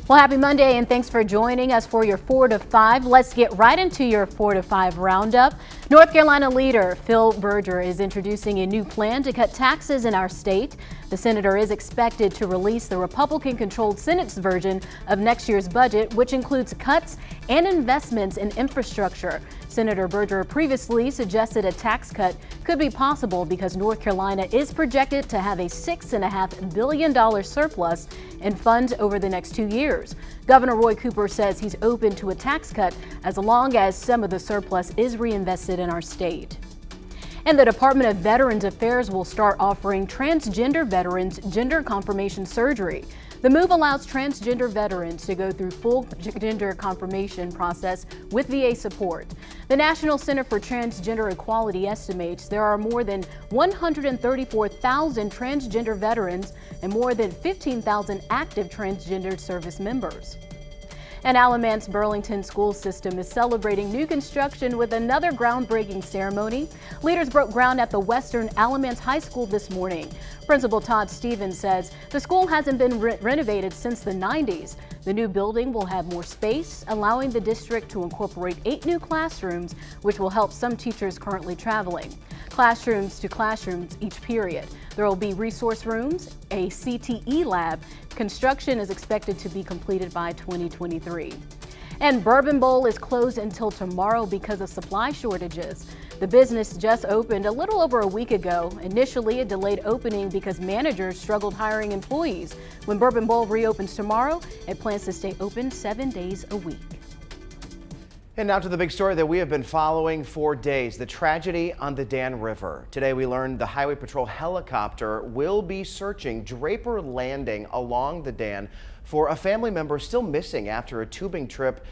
Well, happy Monday and thanks for joining us for your 4 to 5. Let's get right into your 4 to 5 roundup. North Carolina leader Phil Berger is introducing a new plan to cut taxes in our state. The senator is expected to release the Republican-controlled Senate's version of next year's budget, which includes cuts and investments in infrastructure. Senator Berger previously suggested a tax cut could be possible because North Carolina is projected to have a $6.5 billion surplus in funds over the next 2 years. Governor Roy Cooper says he's open to a tax cut as long as some of the surplus is reinvested in our state. And the Department of Veterans Affairs will start offering transgender veterans gender confirmation surgery. The move allows transgender veterans to go through full gender confirmation process with VA support. The National Center for Transgender Equality estimates there are more than 134,000 transgender veterans and more than 15,000 active transgender service members. And Alamance Burlington school system is celebrating new construction with another groundbreaking ceremony. Leaders broke ground at the Western Alamance High School this morning. Principal Todd Stevens says the school hasn't been renovated since the 90s. The new building will have more space, allowing the district to incorporate 8 new classrooms, which will help some teachers currently traveling. Classrooms to classrooms each period. There will be resource rooms, a CTE lab. Construction is expected to be completed by 2023. And Bourbon Bowl is closed until tomorrow because of supply shortages. The business just opened a little over a week ago. Initially, a delayed opening because managers struggled hiring employees. When Bourbon Bowl reopens tomorrow, it plans to stay open 7 days a week. And now to the big story that we have been following for days, the tragedy on the Dan River. Today we learned the Highway Patrol helicopter will be searching Draper Landing along the Dan for a family member still missing after a tubing trip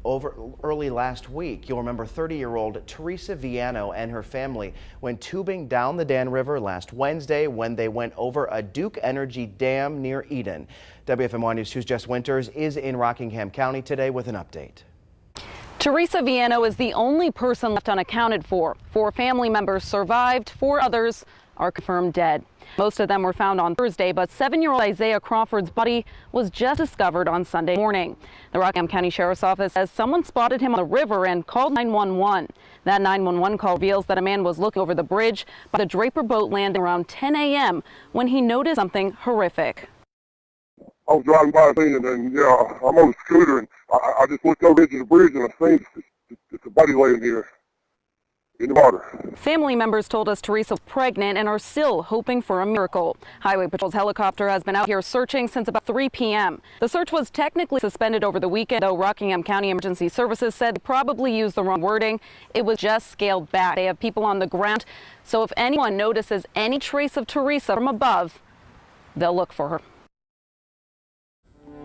over early last week. You'll remember 30-year-old Teresa Viano and her family went tubing down the Dan River last Wednesday when they went over a Duke Energy dam near Eden. WFMY News 2's Jess Winters is in Rockingham County today with an update. Teresa Viano is the only person left unaccounted for. 4 family members survived, 4 others are confirmed dead. Most of them were found on Thursday, but 7-year-old Isaiah Crawford's body was just discovered on Sunday morning. The Rockingham County Sheriff's Office says someone spotted him on the river and called 911. That 911 call reveals that a man was looking over the bridge by the Draper boat landing around 10 a.m. when he noticed something horrific. I was driving by the scene and then, I'm on a scooter and I just looked over the edge of the bridge and I seen it's a body laying here in the water. Family members told us Teresa was pregnant and are still hoping for a miracle. Highway Patrol's helicopter has been out here searching since about 3 p.m. The search was technically suspended over the weekend, though Rockingham County Emergency Services said they probably used the wrong wording. It was just scaled back. They have people on the ground, so if anyone notices any trace of Teresa from above, they'll look for her.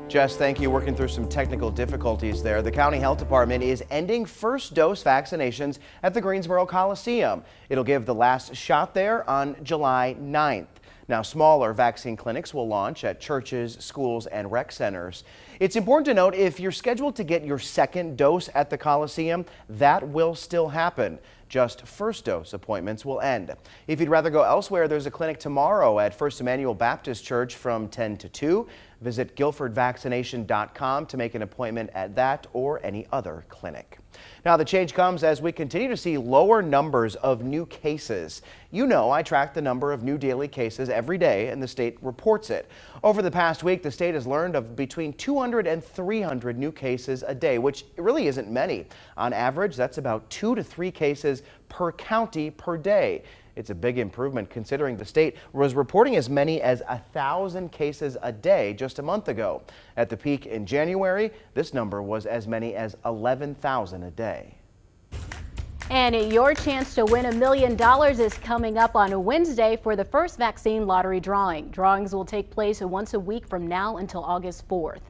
Jess, thank you. Working through some technical difficulties there. The County Health Department is ending first dose vaccinations at the Greensboro Coliseum. It'll give the last shot there on July 9th. Now, smaller vaccine clinics will launch at churches, schools, and rec centers. It's important to note if you're scheduled to get your second dose at the Coliseum, that will still happen. Just first dose appointments will end. If you'd rather go elsewhere, there's a clinic tomorrow at First Emmanuel Baptist Church from 10 to 2. Visit GuilfordVaccination.com to make an appointment at that or any other clinic. Now, the change comes as we continue to see lower numbers of new cases. You know, I track the number of new daily cases every day and the state reports it. Over the past week, the state has learned of between 200 and 300 new cases a day, which really isn't many. On average, that's about 2 to 3 cases per county per day. It's a big improvement considering the state was reporting as many as 1,000 cases a day just a month ago. At the peak in January, this number was as many as 11,000 a day. And your chance to win $1 million is coming up on Wednesday for the first vaccine lottery drawing. Drawings will take place once a week from now until August 4th.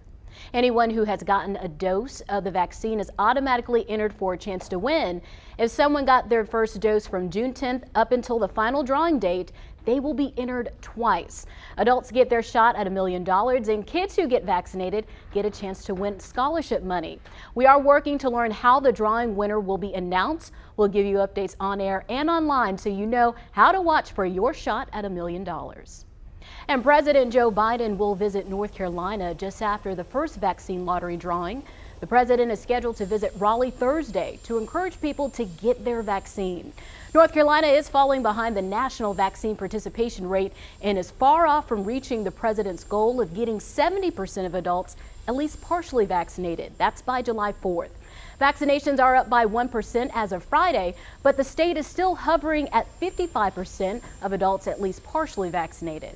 Anyone who has gotten a dose of the vaccine is automatically entered for a chance to win. If someone got their first dose from June 10th up until the final drawing date, they will be entered twice. Adults get their shot at $1 million, and kids who get vaccinated get a chance to win scholarship money. We are working to learn how the drawing winner will be announced. We'll give you updates on air and online so you know how to watch for your shot at $1 million. And President Joe Biden will visit North Carolina just after the first vaccine lottery drawing. The president is scheduled to visit Raleigh Thursday to encourage people to get their vaccine. North Carolina is falling behind the national vaccine participation rate and is far off from reaching the president's goal of getting 70% of adults at least partially vaccinated. That's by July 4th. Vaccinations are up by 1% as of Friday, but the state is still hovering at 55% of adults at least partially vaccinated.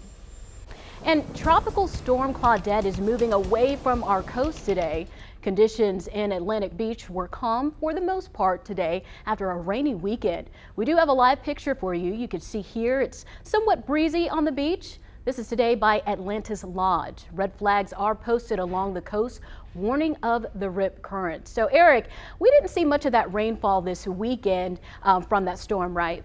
And Tropical Storm Claudette is moving away from our coast today. Conditions in Atlantic Beach were calm for the most part today after a rainy weekend. We do have a live picture for you. You can see here it's somewhat breezy on the beach. This is today by Atlantis Lodge. Red flags are posted along the coast, warning of the rip current. So Eric, we didn't see much of that rainfall this weekend from that storm, right?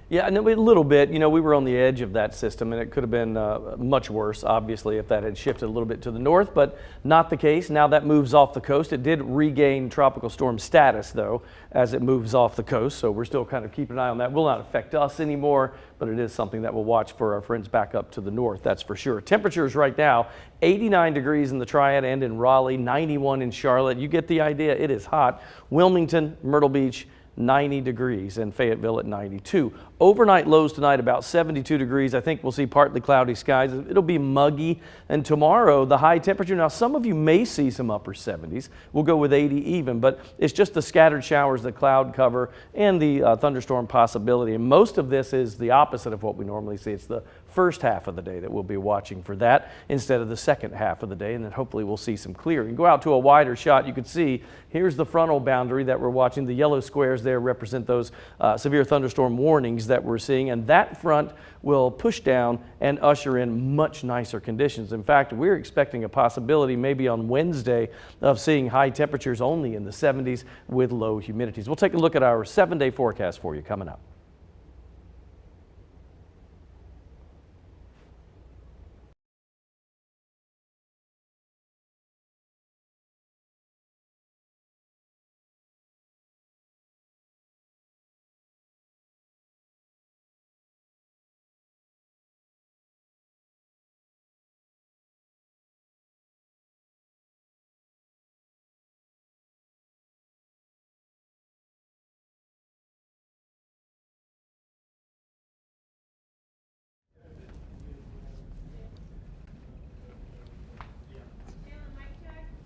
Yeah, a little bit. You know, we were on the edge of that system, and it could have been much worse, obviously, if that had shifted a little bit to the north, but not the case. Now that moves off the coast. It did regain tropical storm status, though, as it moves off the coast, so we're still kind of keeping an eye on that. Will not affect us anymore, but it is something that we'll watch for our friends back up to the north, that's for sure. Temperatures right now, 89 degrees in the Triad and in Raleigh, 91 in Charlotte. You get the idea. It is hot. Wilmington, Myrtle Beach, 90 degrees, and Fayetteville at 92. Overnight lows tonight about 72 degrees. I think we'll see partly cloudy skies. It'll be muggy. And tomorrow, the high temperature. Now, some of you may see some upper 70s. We'll go with 80 even, but it's just the scattered showers, the cloud cover, and the thunderstorm possibility. And most of this is the opposite of what we normally see. It's the first half of the day that we'll be watching for that instead of the second half of the day, and then hopefully we'll see some clearing. Go out to a wider shot. You can see here's the frontal boundary that we're watching. The yellow squares there represent those severe thunderstorm warnings that we're seeing, and that front will push down and usher in much nicer conditions. In fact, we're expecting a possibility maybe on Wednesday of seeing high temperatures only in the 70s with low humidities. We'll take a look at our 7-day forecast for you coming up.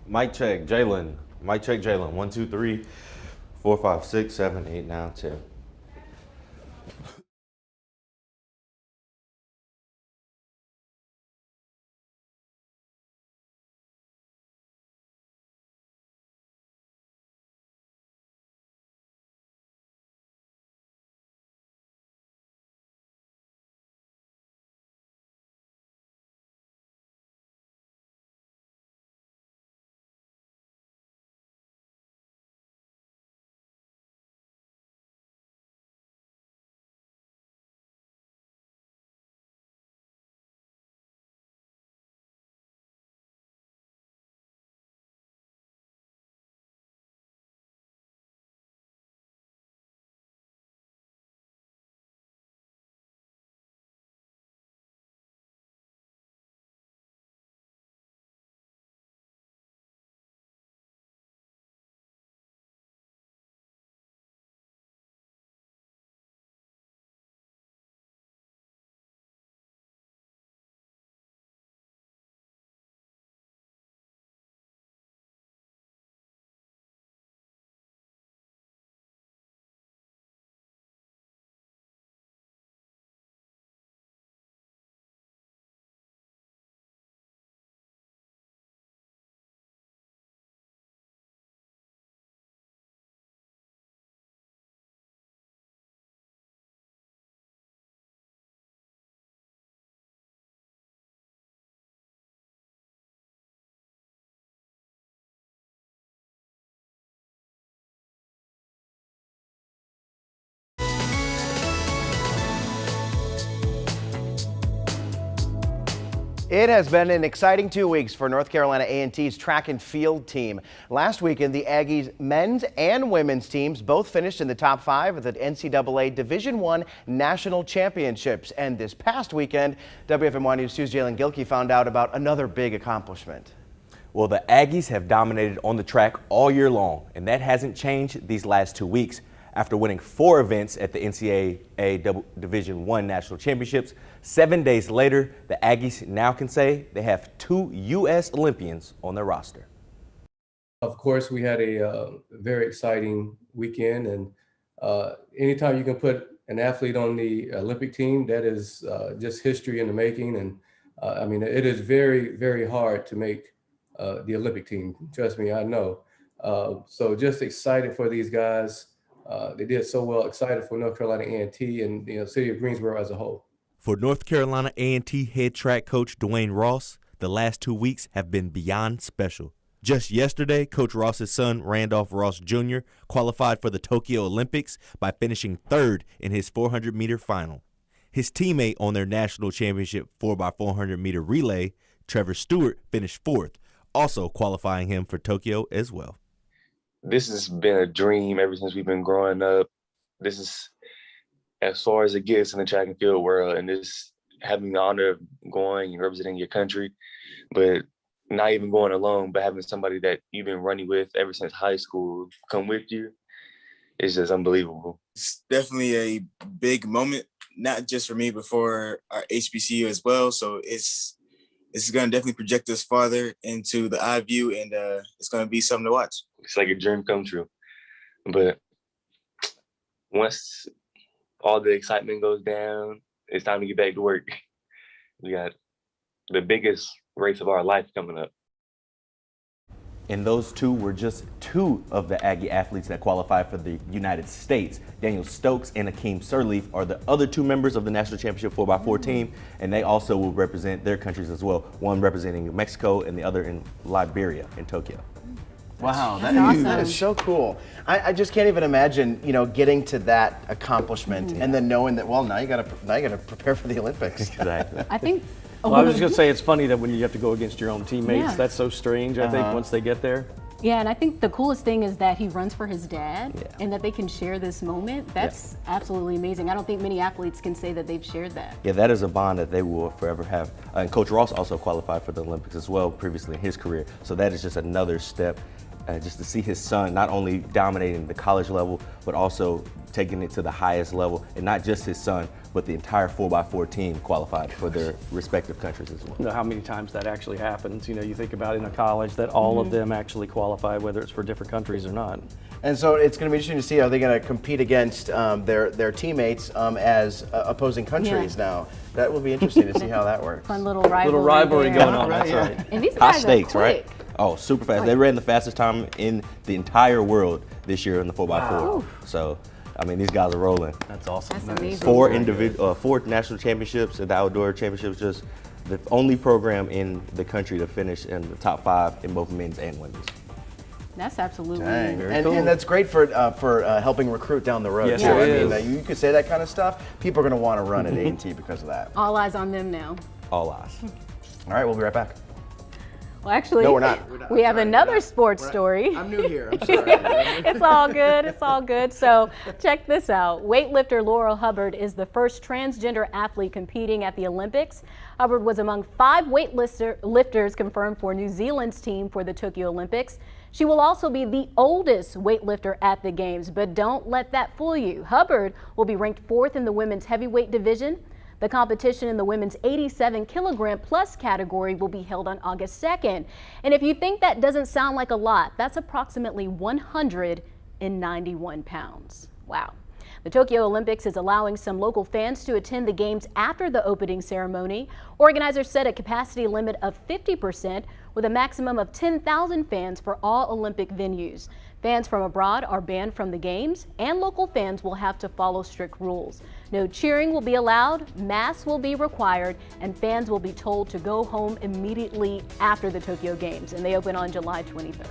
Mic check, Jalen. Mic check, Jalen. 1, 2, 3, 4, 5, 6, 7, 8, 9, 10. It has been an exciting 2 weeks for North Carolina A&T's track and field team. Last weekend, the Aggies men's and women's teams both finished in the top 5 of the NCAA Division I National Championships. And this past weekend, WFMY News 2's Jalen Gilkey found out about another big accomplishment. Well, the Aggies have dominated on the track all year long, and that hasn't changed these last 2 weeks. After winning 4 events at the NCAA Division I National Championships, 7 days later, the Aggies now can say they have 2 U.S. Olympians on their roster. Of course, we had a very exciting weekend, and anytime you can put an athlete on the Olympic team, that is just history in the making. And I mean, it is very, very hard to make the Olympic team. Trust me, I know. So just excited for these guys. They did so well. Excited for North Carolina A&T and city of Greensboro as a whole. For North Carolina A&T head track coach Dwayne Ross, the last 2 weeks have been beyond special. Just yesterday, Coach Ross's son, Randolph Ross Jr., qualified for the Tokyo Olympics by finishing 3rd in his 400-meter final. His teammate on their national championship 4x400-meter relay, Trevor Stewart, finished 4th, also qualifying him for Tokyo as well. This has been a dream ever since we've been growing up. This is as far as it gets in the track and field world, and this having the honor of going and representing your country, but not even going alone, but having somebody that you've been running with ever since high school come with you, is just unbelievable. It's definitely a big moment, not just for me, but for our HBCU as well. So it's going to definitely project us farther into the eye view, and it's going to be something to watch. It's like a dream come true. But once all the excitement goes down, it's time to get back to work. We got the biggest race of our life coming up. And those 2 were just 2 of the Aggie athletes that qualified for the United States. Daniel Stokes and Akeem Sirleaf are the other 2 members of the national championship 4x4 team, and they also will represent their countries as well, one representing Mexico and the other in Liberia in Tokyo. Wow, That's awesome. That is so cool. I just can't even imagine, getting to that accomplishment and then knowing that, well, now you got to prepare for the Olympics. Exactly. I think. Well, I was just going to say, it's funny that when you have to go against your own teammates, Yeah. that's so strange, I think, once they get there. Yeah, and I think the coolest thing is that he runs for his dad and that they can share this moment. That's absolutely amazing. I don't think many athletes can say that they've shared that. Yeah, that is a bond that they will forever have. And Coach Ross also qualified for the Olympics as well previously in his career. So that is just another step, just to see his son not only dominating the college level, but also taking it to the highest level. And not just his son, but the entire 4x4 team qualified for their respective countries as well. You know how many times that actually happens. You think about in a college that all of them actually qualify, whether it's for different countries or not. And so it's going to be interesting to see, are they going to compete against their teammates as opposing countries now? That will be interesting to see how that works. Fun little rivalry. Little rivalry there. going on, that's right. And these High guys stakes, are quick. right? Oh, super fast. They ran the fastest time in the entire world this year in the 4x4. Wow. So, I mean, these guys are rolling. That's awesome. That's amazing. 4 national championships at the outdoor championships, just the only program in the country to finish in the top 5 in both men's and women's. That's absolutely Dang. very And that's great for helping recruit down the road. Yes, too. it I is. mean, you could say that kind of stuff. People are going to want to run at A&T because of that. all eyes on them now. All eyes. All right, we'll be right back. Well, actually, No, we're not. we have another sports story. I'm new here. I'm sorry. It's all good. It's all good. So check this out. Weightlifter Laurel Hubbard is the first transgender athlete competing at the Olympics. Hubbard was among 5 weightlifters confirmed for New Zealand's team for the Tokyo Olympics. She will also be the oldest weightlifter at the games, but don't let that fool you. Hubbard will be ranked 4th in the women's heavyweight division. The competition in the women's 87 kilogram plus category will be held on August 2nd. And if you think that doesn't sound like a lot, that's approximately 191 pounds. Wow. The Tokyo Olympics is allowing some local fans to attend the games after the opening ceremony. Organizers set a capacity limit of 50% with a maximum of 10,000 fans for all Olympic venues. Fans from abroad are banned from the games, and local fans will have to follow strict rules. No cheering will be allowed, masks will be required, and fans will be told to go home immediately after the Tokyo Games, and they open on July 23rd.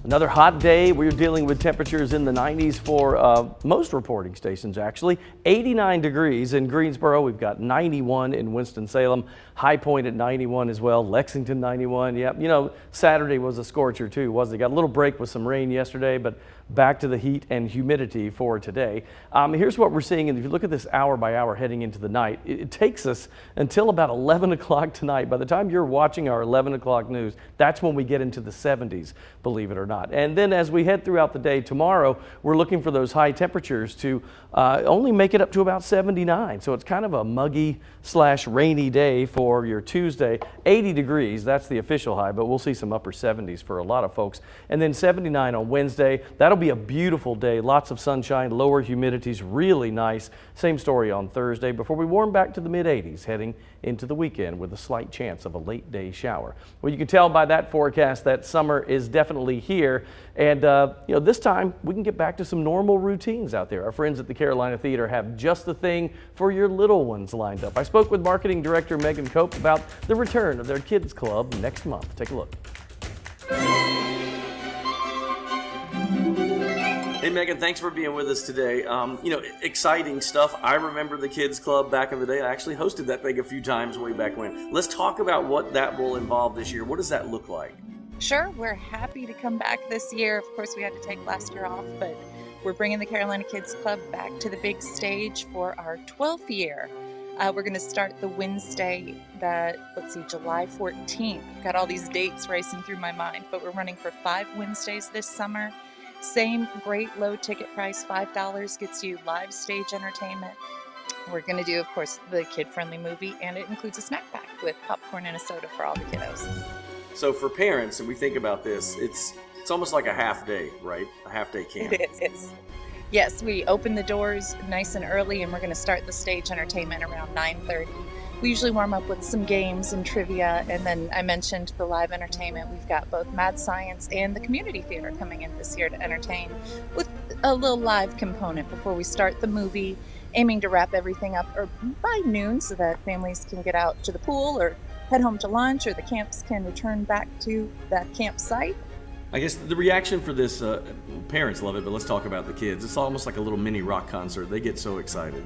Another hot day. We're dealing with temperatures in the 90s for most reporting stations, actually. 89 degrees in Greensboro. We've got 91 in Winston-Salem. High Point at 91 as well. Lexington 91. Yep. You know, Saturday was a scorcher too, wasn't it? Got a little break with some rain yesterday, but back to the heat and humidity for today. Here's what we're seeing, and if you look at this hour by hour heading into the night, it takes us until about 11 o'clock tonight. By the time you're watching our 11 o'clock news, that's when we get into the 70s, believe it or not. And then as we head throughout the day tomorrow, we're looking for those high temperatures to only make it up to about 79. So it's kind of a muggy / rainy day for your Tuesday. 80 degrees, that's the official high, but we'll see some upper 70s for a lot of folks. And then 79 on Wednesday. That'll be a beautiful day. Lots of sunshine, lower humidities, really nice. Same story on Thursday before we warm back to the mid-80s heading into the weekend with a slight chance of a late day shower. Well, you can tell by that forecast that summer is definitely here. And, you know, this time we can get back to some normal routines out there. Our friends at the Carolina Theater have just the thing for your little ones lined up. I spoke with Marketing Director Megan Cope about the return of their Kids Club next month. Take a look. Hey Megan, thanks for being with us today. You know, exciting stuff. I remember the Kids Club back in the day. I actually hosted that thing a few times way back when. Let's talk about what that will involve this year. What does that look like? Sure, we're happy to come back this year. Of course, we had to take last year off, but we're bringing the Carolina Kids Club back to the big stage for our 12th year. We're going to start the Wednesday, July 14th. Got all these dates racing through my mind, but we're running for 5 Wednesdays this summer. Same great low ticket price, $5 gets you live stage entertainment. We're going to do, of course, the kid-friendly movie, and it includes a snack pack with popcorn and a soda for all the kiddos. So for parents, and we think about this, it's almost like a half day, right? A half day camp. It is. Yes, we open the doors nice and early, and we're going to start the stage entertainment around 9:30. We usually warm up with some games and trivia, and then I mentioned the live entertainment. We've got both Mad Science and the Community Theater coming in this year to entertain with a little live component before we start the movie, aiming to wrap everything up by noon so that families can get out to the pool or head home to lunch, or the camps can return back to that campsite. I guess the reaction for this, parents love it, but let's talk about the kids. It's almost like a little mini rock concert. They get so excited.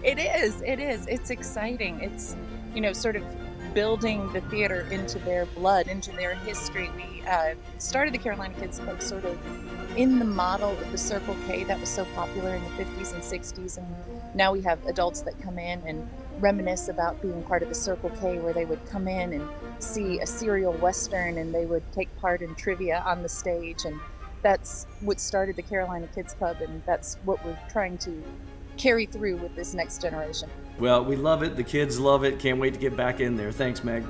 It is. It's exciting. It's, you know, sort of building the theater into their blood, into their history. We started the Carolina Kids Club sort of in the model of the Circle K that was so popular in the 50s and 60s. And now we have adults that come in and reminisce about being part of the Circle K, where they would come in and see a serial Western and they would take part in trivia on the stage. And that's what started the Carolina Kids Club, and that's what we're trying to carry through with this next generation. Well, we love it. The kids love it. Can't wait to get back in there. Thanks, Meg.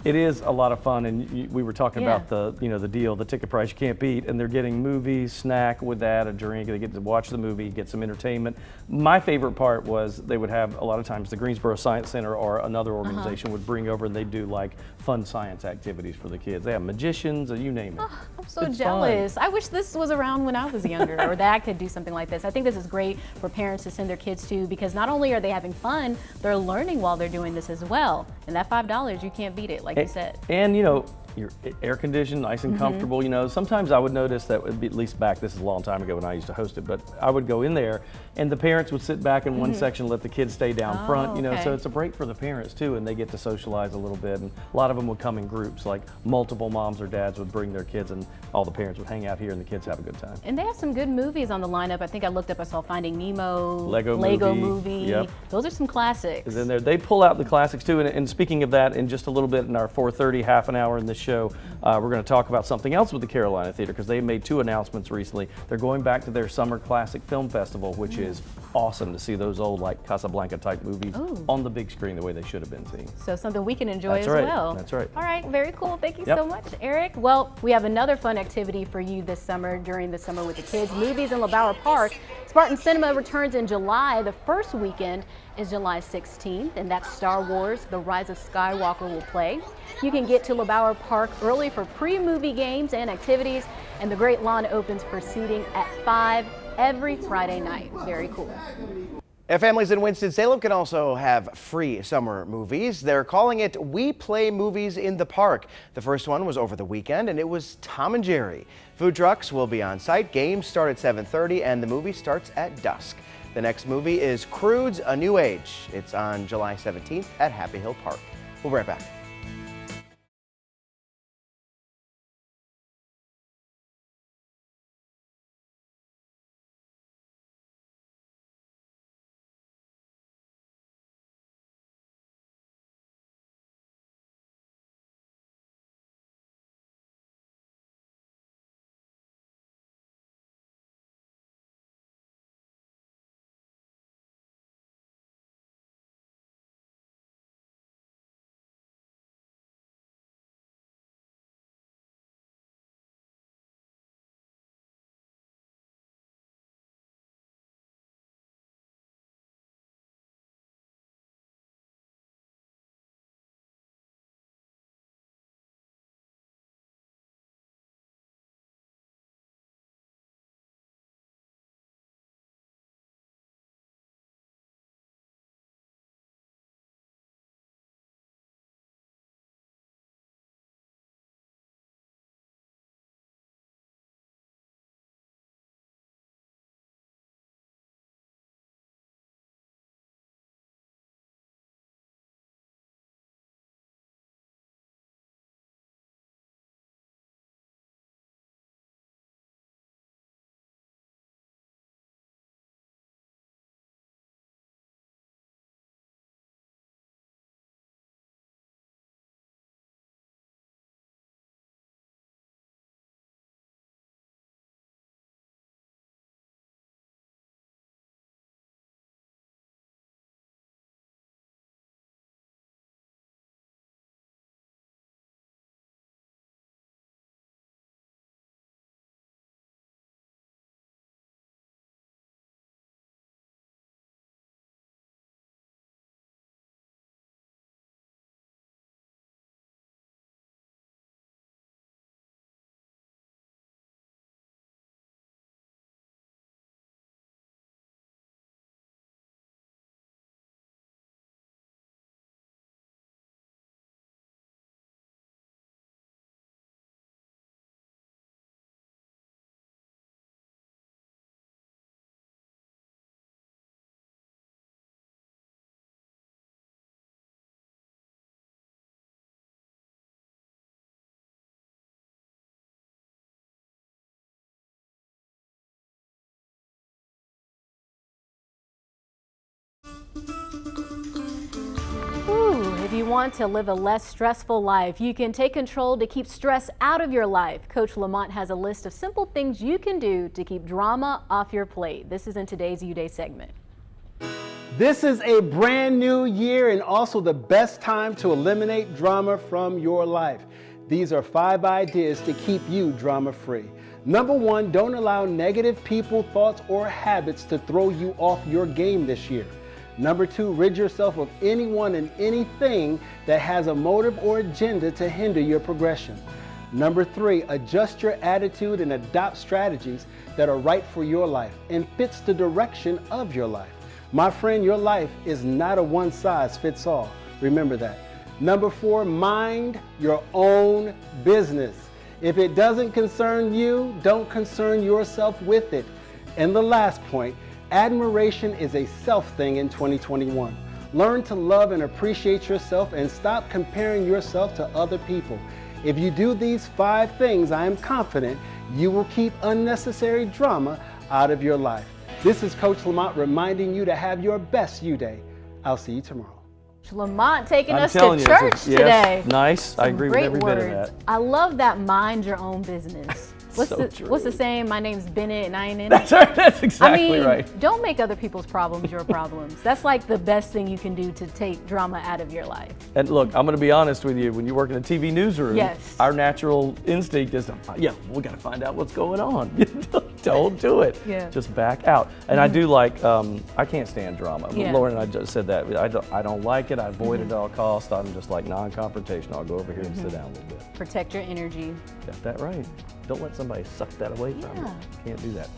It is a lot of fun, and we were talking about the deal, the ticket price you can't beat, and they're getting movies, snack with that, a drink. They get to watch the movie, get some entertainment. My favorite part was they would have a lot of times the Greensboro Science Center or another organization would bring over, and they do like fun science activities for the kids. They have magicians, you name it. Oh, I'm so jealous. I wish this was around when I was younger, or that I could do something like this. I think this is great for parents to send their kids to, because not only are they having fun, they're learning while they're doing this as well. And that $5, you can't beat it, like you said. And you know, you're air conditioned, nice and comfortable. You know, sometimes I would notice that, at least back, this is a long time ago when I used to host it, but I would go in there and the parents would sit back in one section, let the kids stay down front, you know, so it's a break for the parents too, and they get to socialize a little bit. And a lot of them would come in groups, like multiple moms or dads would bring their kids, and all the parents would hang out here and the kids have a good time. And they have some good movies on the lineup. I think I looked up, I saw Finding Nemo, Lego movie. Yep. Those are some classics. And then they pull out the classics too. And speaking of that, in just a little bit in our 4:30 half an hour in this show, we're going to talk about something else with the Carolina Theater, because they made 2 announcements recently. They're going back to their Summer Classic Film Festival, which is awesome to see those old, like, Casablanca type movies on the big screen the way they should have been seen. So something we can enjoy well. That's right. All right, very cool. Thank you so much, Eric. Well, we have another fun activity for you this summer, during the summer with the kids. Movies in LeBauer Park. Spartan Cinema returns in July. The first weekend is July 16th, and that's Star Wars: The Rise of Skywalker will play. You can get to LeBauer Park early for pre-movie games and activities, and the Great Lawn opens for seating at 5 every Friday night. Very cool. And families in Winston-Salem can also have free summer movies. They're calling it We Play Movies in the Park. The first one was over the weekend, and it was Tom and Jerry. Food trucks will be on site. Games start at 7:30, and the movie starts at dusk. The next movie is Crude's A New Age. It's on July 17th at Happy Hill Park. We'll be right back. If you want to live a less stressful life, you can take control to keep stress out of your life. Coach Lamont has a list of simple things you can do to keep drama off your plate. This is in today's U Day segment. This is a brand new year and also the best time to eliminate drama from your life. These are 5 ideas to keep you drama free. Number 1, don't allow negative people, thoughts, or habits to throw you off your game this year. Number 2, rid yourself of anyone and anything that has a motive or agenda to hinder your progression. Number 3, adjust your attitude and adopt strategies that are right for your life and fits the direction of your life. My friend, your life is not a one-size-fits-all. Remember that. Number 4, mind your own business. If it doesn't concern you, don't concern yourself with it. And the last point, admiration is a self thing in 2021. Learn to love and appreciate yourself and stop comparing yourself to other people. If you do these 5 things, I am confident you will keep unnecessary drama out of your life. This is Coach Lamont reminding you to have your best U-Day. I'll see you tomorrow. Lamont taking us to telling you, church today. Yes, nice. I agree with Great every words. bit of that. I love that mind your own business. What's So the true. saying? My name's Bennett and I ain't in it. That's right. That's exactly I mean, right. don't make other people's problems your problems. That's like the best thing you can do to take drama out of your life. And look, I'm going to be honest with you. When you work in a TV newsroom, Yes. our natural instinct is to, we got to find out what's going on. Don't do it. Yeah. Just back out. And I do like, I can't stand drama. Yeah. Lauren and I just said that. I don't like it. I avoid it at all costs. I'm just like non-confrontational. I'll go over here and sit down a little bit. Protect your energy. Got that right. Don't let somebody suck that away from you. Yeah. Can't do that.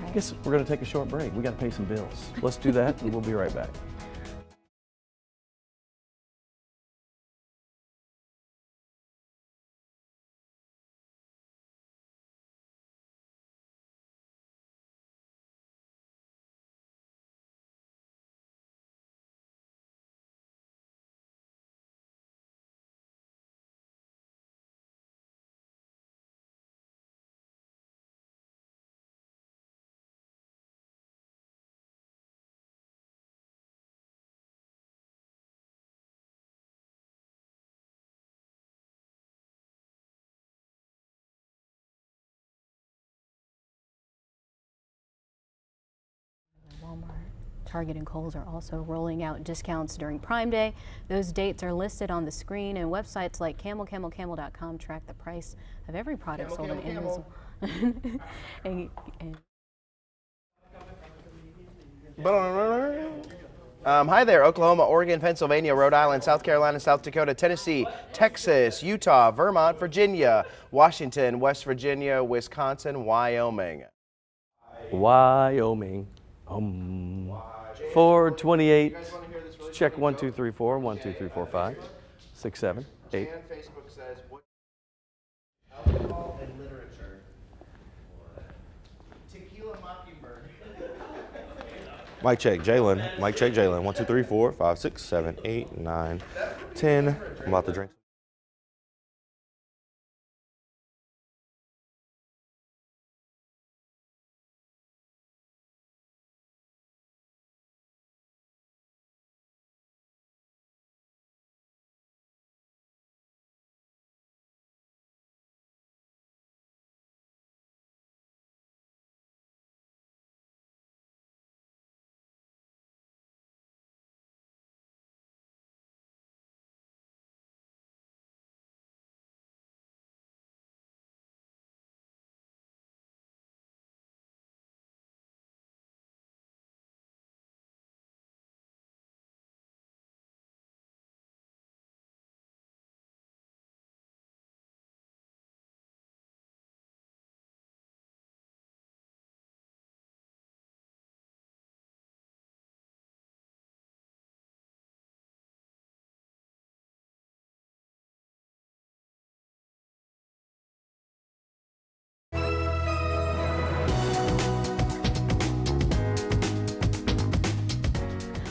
I guess we're going to take a short break. We got to pay some bills. Let's do that, and we'll be right back. Walmart, Target, and Kohl's are also rolling out discounts during Prime Day. Those dates are listed on the screen, and websites like camel.com track the price of every product sold on Amazon. Hi there, Oklahoma, Oregon, Pennsylvania, Rhode Island, South Carolina, South Dakota, Tennessee, Texas, Utah, Vermont, Virginia, Washington, West Virginia, Wisconsin, Wyoming. Wyoming. 428. Check 1, 2, 3, 4. 1, 2, 3, 4, 5, 6, 7, 8. And Facebook says what alcohol and literature. Tequila Mockingbird. Mic check, Jalen. Mic check, Jalen. 1, 2, 3, 4, 5, 6, 7, 8, 9, 10. I'm about to drink.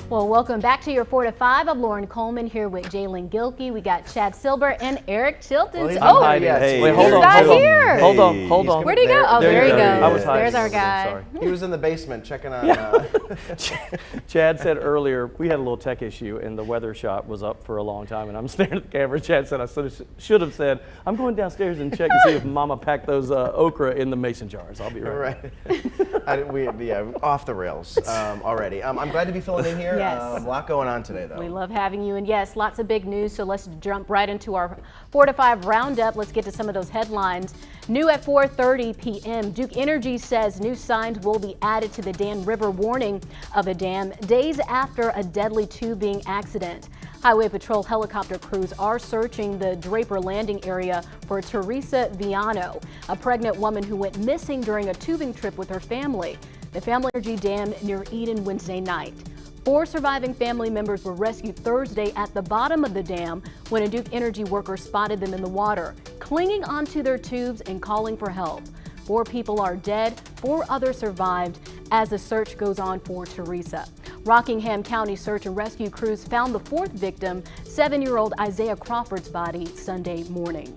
Well, welcome back to your 4 to 5. I'm Lauren Coleman here with Jalen Gilkey. We got Chad Silber and Eric Chilton. Well, oh, Hey, wait, hold he's on, not hold on. here. Hold on. Where'd he go? Oh, there he goes. I was hiding. There's our guy. Sorry. He was in the basement checking on. Chad said earlier we had a little tech issue and the weather shot was up for a long time, and I'm staring at the camera. Chad said I should have said I'm going downstairs and check and see if Mama packed those okra in the mason jars. I'll be right back. Off the rails already. I'm glad to be filling in here. Yes. A lot going on today, though. We love having you, and yes, lots of big news, so let's jump right into our 4 to 5 roundup. Let's get to some of those headlines. New at 4:30 p.m., Duke Energy says new signs will be added to the Dan River warning of a dam days after a deadly tubing accident. Highway Patrol helicopter crews are searching the Draper Landing area for Teresa Viano, a pregnant woman who went missing during a tubing trip with her family. The Family Energy Dam near Eden Wednesday night. 4 surviving family members were rescued Thursday at the bottom of the dam when a Duke Energy worker spotted them in the water, clinging onto their tubes and calling for help. 4 people are dead, 4 others survived as the search goes on for Teresa. Rockingham County search and rescue crews found the 4th victim, 7-year-old Isaiah Crawford's body, Sunday morning.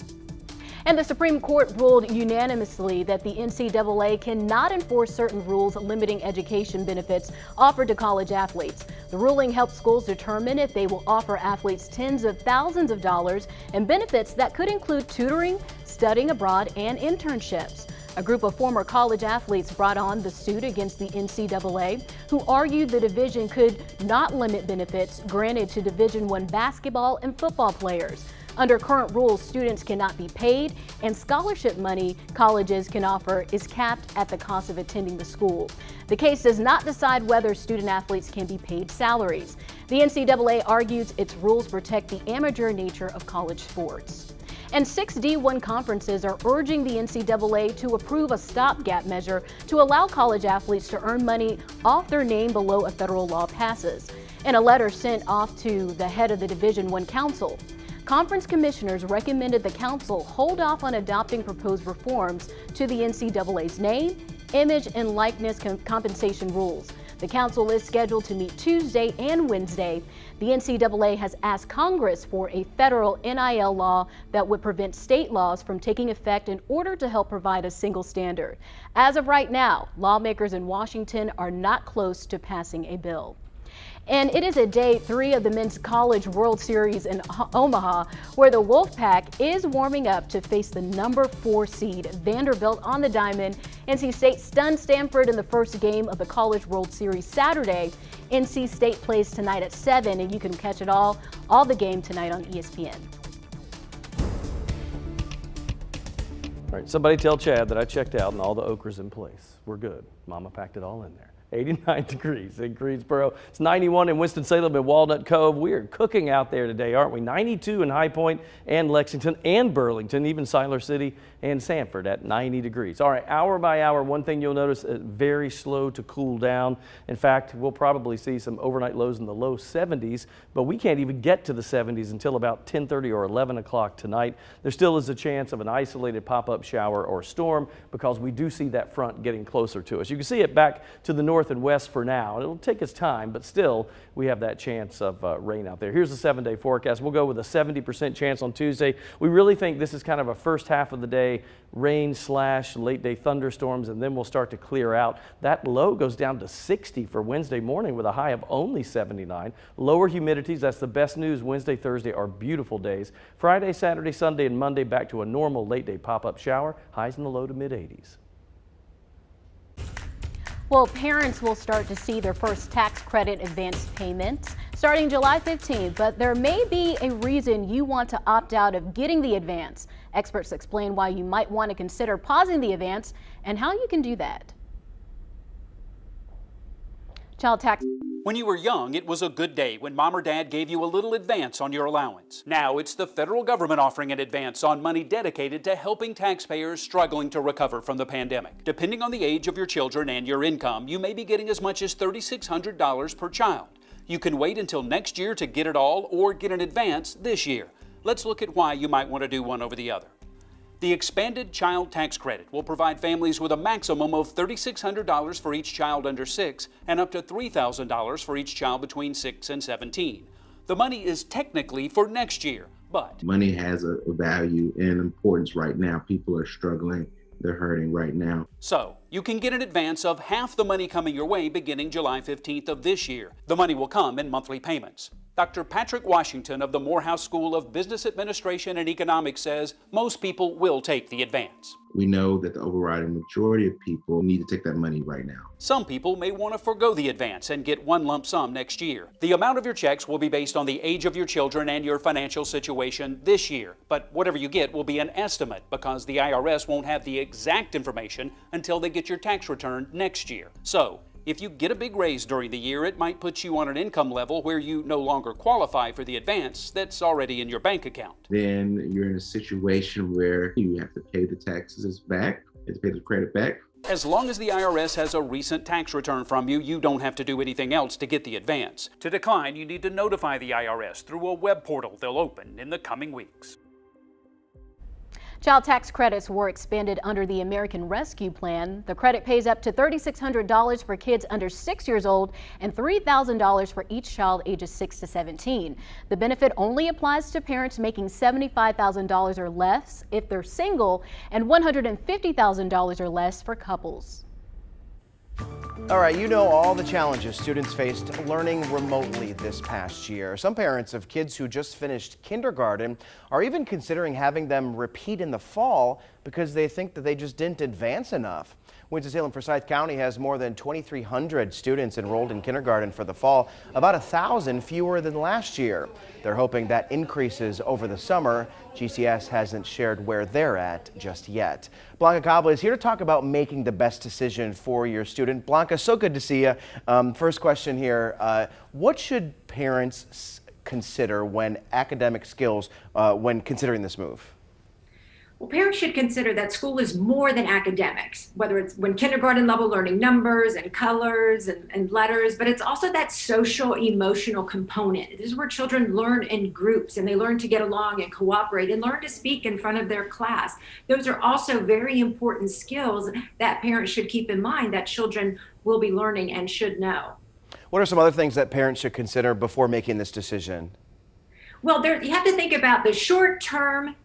And the Supreme Court ruled unanimously that the NCAA cannot enforce certain rules limiting education benefits offered to college athletes. The ruling helps schools determine if they will offer athletes tens of thousands of dollars and benefits that could include tutoring, studying abroad, and internships. A group of former college athletes brought on the suit against the NCAA, who argued the division could not limit benefits granted to Division I basketball and football players. Under current rules, students cannot be paid, and scholarship money colleges can offer is capped at the cost of attending the school. The case does not decide whether student athletes can be paid salaries. The NCAA argues its rules protect the amateur nature of college sports. And 6 D1 conferences are urging the NCAA to approve a stopgap measure to allow college athletes to earn money off their name below a federal law passes. In a letter sent off to the head of the Division I Council, conference commissioners recommended the council hold off on adopting proposed reforms to the NCAA's name, image, and likeness compensation rules. The council is scheduled to meet Tuesday and Wednesday. The NCAA has asked Congress for a federal NIL law that would prevent state laws from taking effect in order to help provide a single standard. As of right now, lawmakers in Washington are not close to passing a bill. And it is a day 3 of the Men's College World Series in Omaha, where the Wolfpack is warming up to face the number 4 seed Vanderbilt on the diamond. NC State stunned Stanford in the first game of the College World Series Saturday. NC State plays tonight at 7, and you can catch it all the game tonight on ESPN. All right, somebody tell Chad that I checked out and all the okra's in place. We're good. Mama packed it all in there. 89 degrees in Greensboro. It's 91 in Winston-Salem and Walnut Cove. We are cooking out there today, aren't we? 92 in High Point and Lexington and Burlington, even Siler City and Sanford at 90 degrees. All right, hour by hour, one thing you'll notice, very slow to cool down. In fact, we'll probably see some overnight lows in the low 70s, but we can't even get to the 70s until about 10:30 or 11 o'clock tonight. There still is a chance of an isolated pop-up shower or storm because we do see that front getting closer to us. You can see it back to the north and west for now. It'll take its time, but still we have that chance of rain out there. Here's the 7-day forecast. We'll go with a 70% chance on Tuesday. We really think this is kind of a first half of the day rain / late day thunderstorms, and then we'll start to clear out. That low goes down to 60 for Wednesday morning with a high of only 79. Lower humidities, that's the best news. Wednesday, Thursday are beautiful days. Friday, Saturday, Sunday, and Monday back to a normal late day pop-up shower. Highs in the low to mid 80s. Well, parents will start to see their first tax credit advance payments starting July 15th, but there may be a reason you want to opt out of getting the advance. Experts explain why you might want to consider pausing the advance and how you can do that. Child tax. When you were young, it was a good day when mom or dad gave you a little advance on your allowance. Now it's the federal government offering an advance on money dedicated to helping taxpayers struggling to recover from the pandemic. Depending on the age of your children and your income, you may be getting as much as $3,600 per child. You can wait until next year to get it all or get an advance this year. Let's look at why you might want to do one over the other. The expanded child tax credit will provide families with a maximum of $3,600 for each child under 6 and up to $3,000 for each child between 6 and 17. The money is technically for next year, but money has a value and importance right now. People are struggling. They're hurting right now. So, you can get an advance of half the money coming your way beginning July 15th of this year. The money will come in monthly payments. Dr. Patrick Washington of the Morehouse School of Business Administration and Economics says most people will take the advance. We know that the overriding majority of people need to take that money right now. Some people may want to forgo the advance and get one lump sum next year. The amount of your checks will be based on the age of your children and your financial situation this year. But whatever you get will be an estimate because the IRS won't have the exact information until they get your tax return next year. So, if you get a big raise during the year, it might put you on an income level where you no longer qualify for the advance that's already in your bank account. Then you're in a situation where you have to pay the taxes back, you have to pay the credit back. As long as the IRS has a recent tax return from you, you don't have to do anything else to get the advance. To decline, you need to notify the IRS through a web portal they'll open in the coming weeks. Child tax credits were expanded under the American Rescue Plan. The credit pays up to $3,600 for kids under 6 years old and $3,000 for each child ages 6 to 17. The benefit only applies to parents making $75,000 or less if they're single and $150,000 or less for couples. All right, you know all the challenges students faced learning remotely this past year. Some parents of kids who just finished kindergarten are even considering having them repeat in the fall because they think that they just didn't advance enough. Winston-Salem Forsyth County has more than 2,300 students enrolled in kindergarten for the fall, about 1,000 fewer than last year. They're hoping that increases over the summer. GCS hasn't shared where they're at just yet. Blanca Cabla is here to talk about making the best decision for your student. Blanca, so good to see you. First question here, what should parents consider when academic skills, when considering this move? Well, parents should consider that school is more than academics, whether it's when kindergarten level learning numbers and colors and letters, but it's also that social emotional component. This is where children learn in groups and they learn to get along and cooperate and learn to speak in front of their class. Those are also very important skills that parents should keep in mind that children will be learning and should know. What are some other things that parents should consider before making this decision? Well, you have to think about the short-term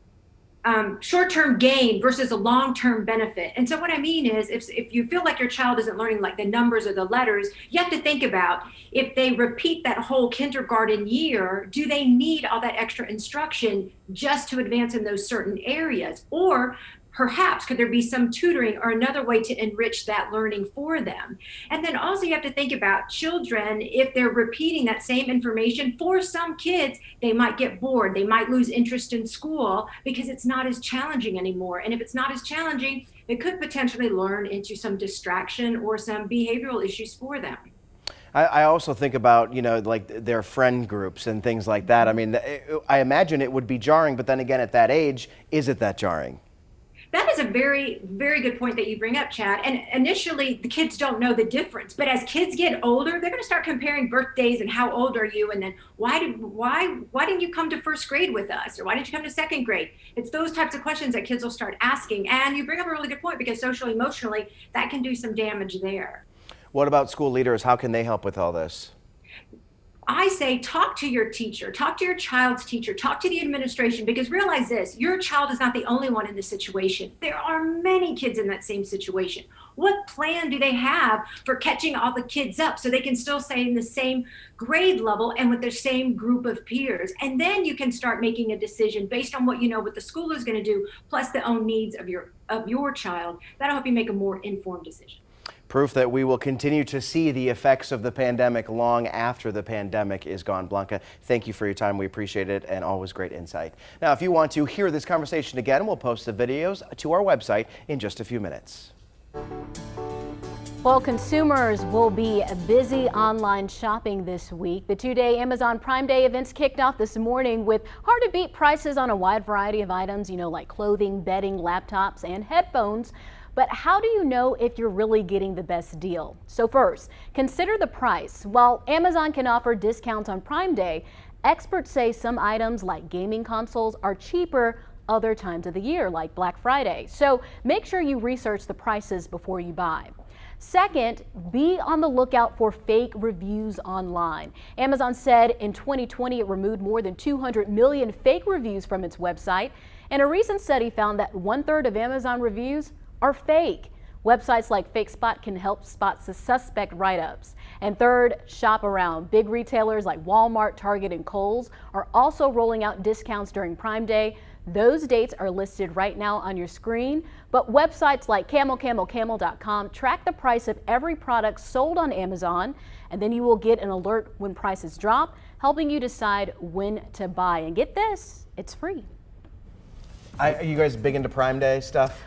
gain versus a long-term benefit. And so what I mean is if you feel like your child isn't learning like the numbers or the letters, you have to think about if they repeat that whole kindergarten year, do they need all that extra instruction just to advance in those certain areas? Or perhaps could there be some tutoring or another way to enrich that learning for them? And then also you have to think about children, if they're repeating that same information, for some kids, they might get bored, they might lose interest in school because it's not as challenging anymore. And if it's not as challenging, it could potentially learn into some distraction or some behavioral issues for them. I also think about, like their friend groups and things like that. I mean, I imagine it would be jarring, but then again, at that age, is it that jarring? That is a very, very good point that you bring up, Chad. And initially, the kids don't know the difference. But as kids get older, they're going to start comparing birthdays and how old are you? And then why didn't you come to first grade with us? Or why didn't you come to second grade? It's those types of questions that kids will start asking. And you bring up a really good point because socially, emotionally, that can do some damage there. What about school leaders? How can they help with all this? I say talk to your teacher, talk to your child's teacher, talk to the administration, because realize this, your child is not the only one in this situation. There are many kids in that same situation. What plan do they have for catching all the kids up so they can still stay in the same grade level and with their same group of peers? And then you can start making a decision based on what you know what the school is going to do, plus the own needs of your child. That'll help you make a more informed decision. Proof that we will continue to see the effects of the pandemic long after the pandemic is gone. Blanca, thank you for your time. We appreciate it, and always great insight. Now, if you want to hear this conversation again, we'll post the videos to our website in just a few minutes. Well, consumers will be busy online shopping this week. The two-day Amazon Prime Day events kicked off this morning with hard-to-beat prices on a wide variety of items, like clothing, bedding, laptops, and headphones. But how do you know if you're really getting the best deal? So first, consider the price. While Amazon can offer discounts on Prime Day, experts say some items like gaming consoles are cheaper other times of the year, like Black Friday. So make sure you research the prices before you buy. Second, be on the lookout for fake reviews online. Amazon said in 2020 it removed more than 200 million fake reviews from its website. And a recent study found that 1/3 of Amazon reviews are fake. Websites like FakeSpot can help spot the suspect write-ups. And third, shop around. Big retailers like Walmart, Target, and Kohl's are also rolling out discounts during Prime Day. Those dates are listed right now on your screen, but websites like camel.com track the price of every product sold on Amazon, and then you will get an alert when prices drop, helping you decide when to buy. And get this, it's free. Are you guys big into Prime Day stuff?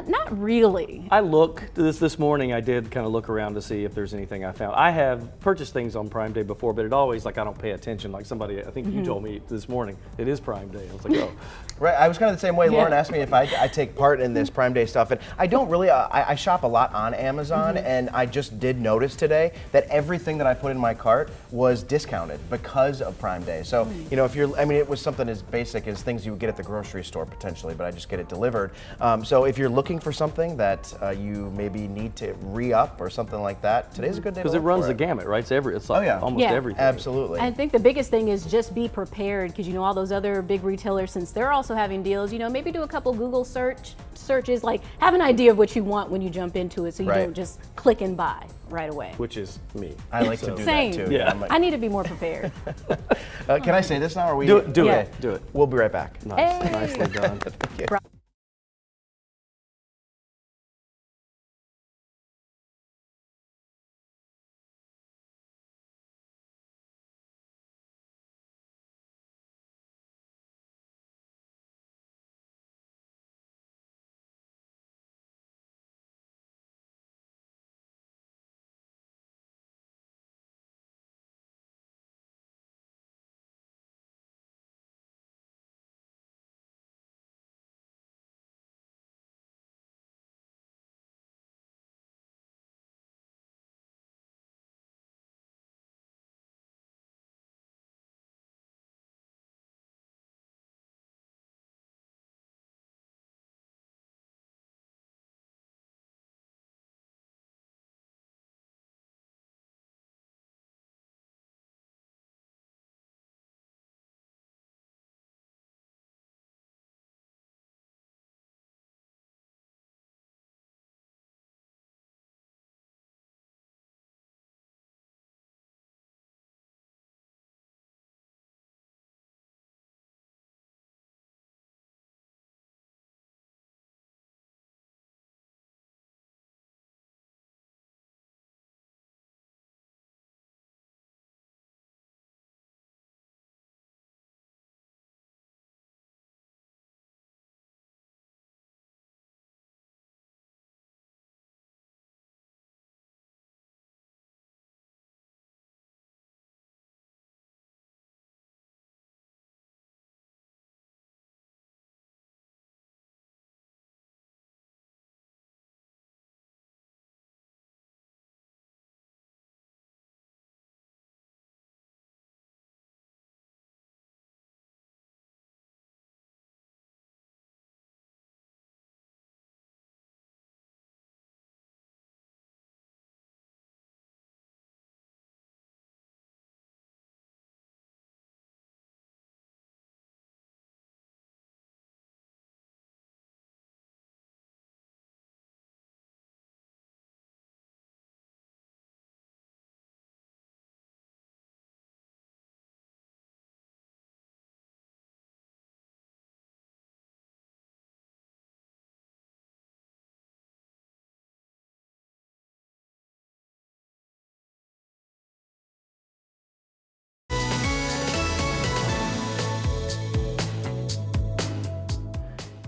Not really. I looked this morning. I did kind of look around to see if there's anything I found. I have purchased things on Prime Day before, but it always I don't pay attention. Like somebody, I think you told me this morning, it is Prime Day. I was like, oh. Right, I was kind of the same way. Lauren asked me if I take part in this Prime Day stuff, and I don't really. I shop a lot on Amazon, and I just did notice today that everything that I put in my cart was discounted because of Prime Day. So if you're, it was something as basic as things you would get at the grocery store potentially, but I just get it delivered. So if you're looking for something that you maybe need to re-up or something like that, today's a good day. Because it runs the gamut, right? It's like almost everything. Absolutely. I think the biggest thing is just be prepared, because all those other big retailers, since they're also having deals, maybe do a couple Google searches, like have an idea of what you want when you jump into it, so you don't just click and buy right away. Which is me. I like to do that too. Yeah. I need to be more prepared. Can I say this now? Or are we? Do it. Do it. We'll be right back. Nice. Hey. Nicely done. Thank you.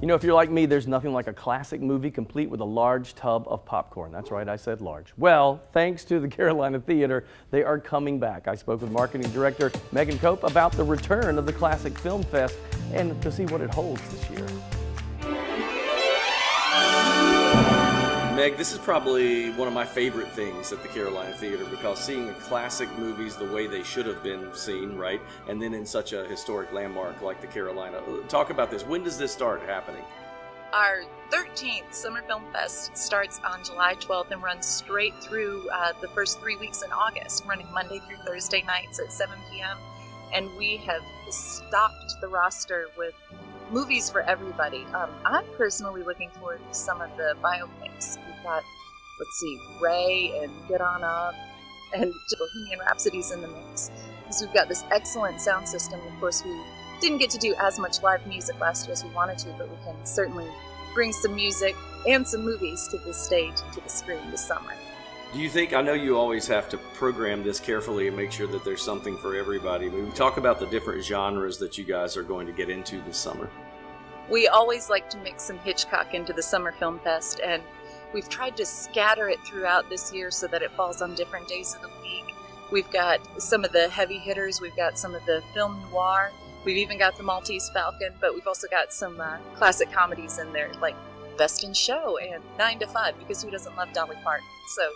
You know, if you're like me, there's nothing like a classic movie complete with a large tub of popcorn. That's right, I said large. Well, thanks to the Carolina Theater, they are coming back. I spoke with marketing director Megan Cope about the return of the Classic Film Fest and to see what it holds this year. Meg, this is probably one of my favorite things at the Carolina Theater because seeing the classic movies the way they should have been seen, right? And then in such a historic landmark like the Carolina. Talk about this. When does this start happening? Our 13th Summer Film Fest starts on July 12th and runs straight through the first 3 weeks in August, running Monday through Thursday nights at 7 p.m. And we have stocked the roster with movies for everybody. I'm personally looking forward to some of the biopics. We've got, let's see, Ray and Get On Up and Bohemian Rhapsody's in the mix. Because we've got this excellent sound system. Of course, we didn't get to do as much live music last year as we wanted to, but we can certainly bring some music and some movies to the stage, to the screen this summer. Do you think, I know you always have to program this carefully and make sure that there's something for everybody, but we talk about the different genres that you guys are going to get into this summer. We always like to mix some Hitchcock into the Summer Film Fest, and we've tried to scatter it throughout this year so that it falls on different days of the week. We've got some of the heavy hitters, we've got some of the film noir, we've even got the Maltese Falcon, but we've also got some classic comedies in there, like Best in Show and 9 to 5, because who doesn't love Dolly Parton? So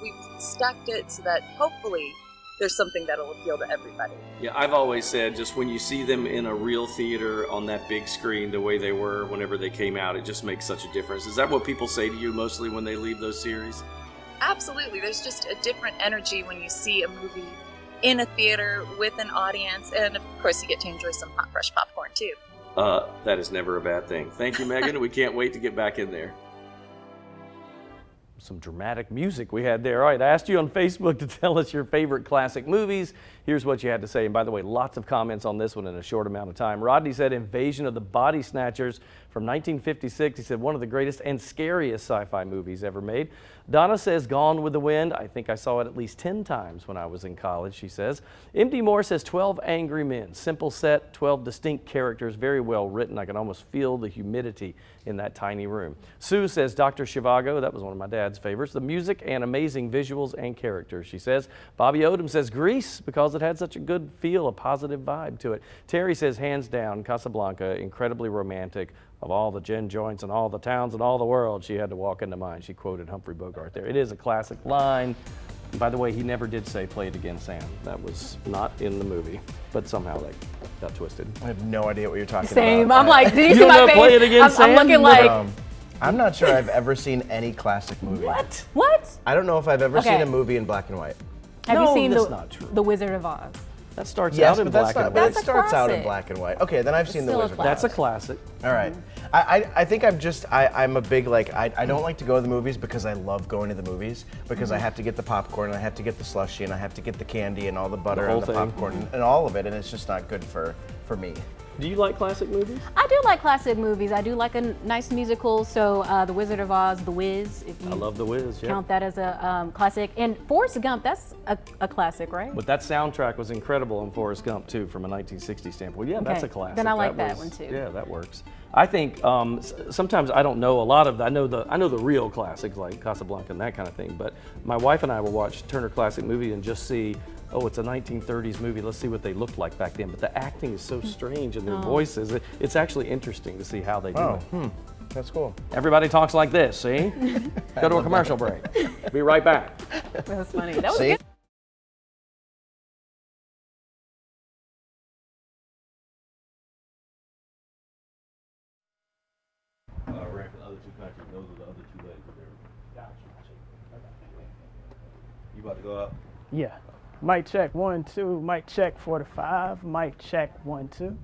we've stacked it so that hopefully there's something that'll appeal to everybody. Yeah, I've always said just when you see them in a real theater on that big screen the way they were whenever they came out, it just makes such a difference. Is that what people say to you mostly when they leave those series? Absolutely. There's just a different energy when you see a movie in a theater with an audience, and of course you get to enjoy some hot, fresh popcorn too. That is never a bad thing. Thank you, Megan. We can't wait to get back in there. Some dramatic music we had there. All right, I asked you on Facebook to tell us your favorite classic movies. Here's what you had to say. And by the way, lots of comments on this one in a short amount of time. Rodney said Invasion of the Body Snatchers from 1956. He said one of the greatest and scariest sci-fi movies ever made. Donna says Gone with the Wind. I think I saw it at least 10 times when I was in college, she says. MD Moore says 12 Angry Men. Simple set, 12 distinct characters, very well written. I can almost feel the humidity in that tiny room. Sue says Dr. Zhivago. That was one of my dad's favorites. The music and amazing visuals and characters, she says. Bobby Odom says Grease because it had such a good feel, a positive vibe to it. Terry says hands down Casablanca, incredibly romantic. Of all the gin joints and all the towns and all the world, she had to walk into mine. She quoted Humphrey Bogart there. It is a classic line. And by the way, he never did say play it again, Sam. That was not in the movie, but somehow that got twisted. I have no idea what you're talking about. Same. I'm like, did you see don't my know face? Play It Again, Sam? I'm looking like, I'm not sure I've ever seen any classic movie. what? What? I don't know if I've ever Okay. seen a movie in black and white. Have No, you seen that's not true. the Wizard of Oz? That starts Yes, out in but that's black and not. white. But it That's a starts out in classic. black and white. Okay, then I've seen The still a Wizard of Oz. That's a classic. All right. I think I'm a big, like, I don't like to go to the movies because I love going to the movies because I have to get the popcorn and I have to get the slushie and I have to get the candy and all the butter whole and the thing. popcorn and all of it, and it's just not good for me. Do you like classic movies? I do like classic movies. I do like a nice musical. So The Wizard of Oz, The Wiz, if you I love The Wiz, yeah. count that as a classic. And Forrest Gump, that's a classic, right? But that soundtrack was incredible in Forrest Gump too, from a 1960 standpoint. Yeah, that's a Okay, classic. then I like that one, too. Yeah, that works. I think sometimes I don't know a lot of. I know the real classics like Casablanca and that kind of thing. But my wife and I will watch Turner Classic Movie and just see, oh, it's a 1930s movie. Let's see what they looked like back then. But the acting is so strange and their voices. It's actually interesting to see how they do it. That's cool. Everybody talks like this. See? Go to a commercial break. Be right back. That was funny. That was See? good. You about to go out? Yeah. Mic check 1 2. Mic check 4 to 5. Mic check 1 2.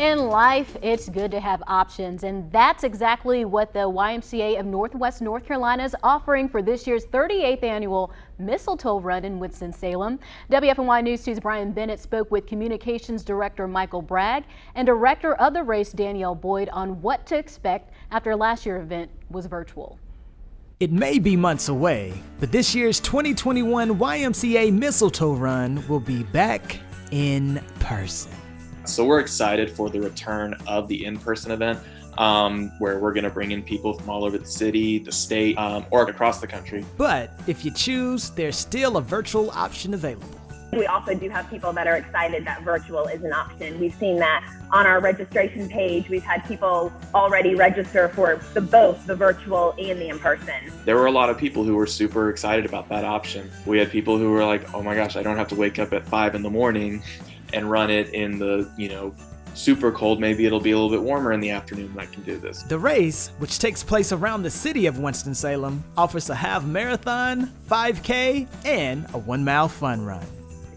In life, it's good to have options, and that's exactly what the YMCA of Northwest North Carolina is offering for this year's 38th annual Mistletoe Run in Winston-Salem. WFNY News 2's Brian Bennett spoke with Communications Director Michael Bragg and Director of the race Danielle Boyd on what to expect after last year's event was virtual. It may be months away, but this year's 2021 YMCA Mistletoe Run will be back in person. So we're excited for the return of the in-person event, where we're going to bring in people from all over the city, the state, or across the country. But if you choose, there's still a virtual option available. We also do have people that are excited that virtual is an option. We've seen that on our registration page. We've had people already register for both the virtual and the in-person. There were a lot of people who were super excited about that option. We had people who were like, oh my gosh, I don't have to wake up at 5 in the morning and run it in the, super cold. Maybe it'll be a little bit warmer in the afternoon and I can do this. The race, which takes place around the city of Winston-Salem, offers a half marathon, 5K, and a 1-mile fun run.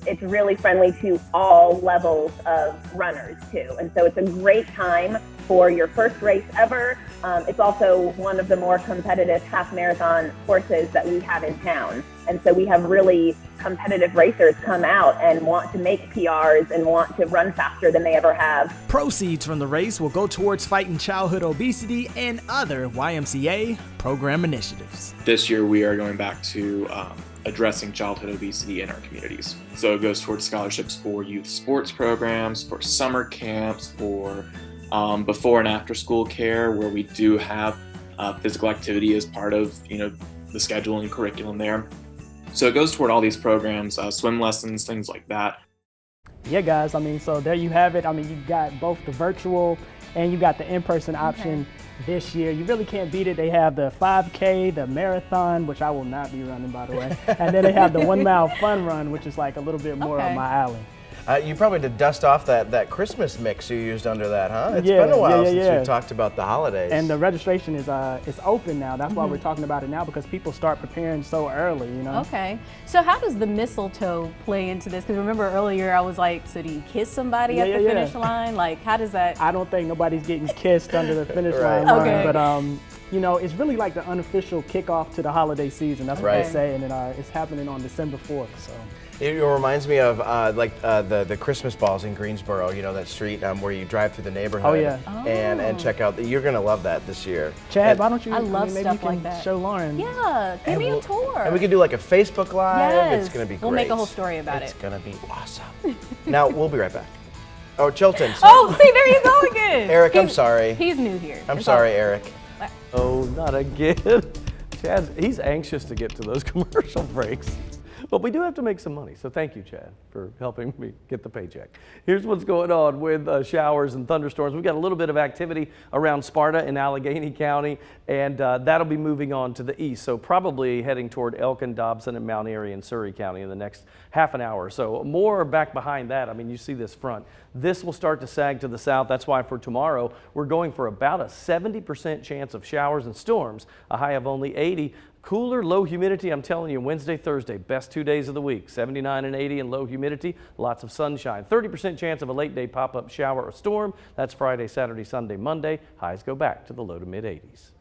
It's really friendly to all levels of runners too. And so it's a great time for your first race ever. It's also one of the more competitive half marathon courses that we have in town. And so we have really competitive racers come out and want to make PRs and want to run faster than they ever have. Proceeds from the race will go towards fighting childhood obesity and other YMCA program initiatives. This year we are going back to addressing childhood obesity in our communities. So it goes towards scholarships for youth sports programs, for summer camps, for before and after school care, where we do have physical activity as part of the schedule and curriculum there. So it goes toward all these programs, swim lessons, things like that. Yeah, guys, so there you have it. You got both the virtual and you got the in-person option this year. You really can't beat it. They have the 5K, the marathon, which I will not be running, by the way. And then they have the 1-mile fun run, which is like a little bit more up my alley. You probably did dust off that Christmas mix you used under that, huh? It's been a while since we talked about the holidays. And the registration is it's open now. That's why we're talking about it now, because people start preparing so early, Okay. So how does the mistletoe play into this? Because remember earlier I was like, so do you kiss somebody at the finish line? Like, how does that? I don't think nobody's getting kissed under the finish line. Okay. But it's really like the unofficial kickoff to the holiday season. That's what they say, and it's happening on December 4th. So. It reminds me of the Christmas balls in Greensboro, that street where you drive through the neighborhood and check out. You're going to love that this year. Chad, why don't you? I love maybe stuff you can like that. Show Lauren. Yeah, give me a tour. And we can do like a Facebook Live. Yes. It's going to be great. We'll make a whole story about it. It's going to be awesome. Now, we'll be right back. Oh, Chilton. Oh, see, there you go again. Eric, I'm sorry. He's new here. I'm sorry, Eric. Oh, not again. Chad, he's anxious to get to those commercial breaks. But we do have to make some money, so thank you, Chad, for helping me get the paycheck. Here's what's going on with showers and thunderstorms. We've got a little bit of activity around Sparta in Allegheny County, and that'll be moving on to the east, so probably heading toward Elkin, Dobson, and Mount Airy in Surrey County in the next half an hour. So more back behind that. You see this front. This will start to sag to the south. That's why for tomorrow, we're going for about a 70% chance of showers and storms, a high of only 80. Cooler, low humidity, I'm telling you, Wednesday, Thursday, best 2 days of the week. 79 and 80 and low humidity, lots of sunshine. 30% chance of a late day pop-up shower or storm. That's Friday, Saturday, Sunday, Monday. Highs go back to the low to mid 80s.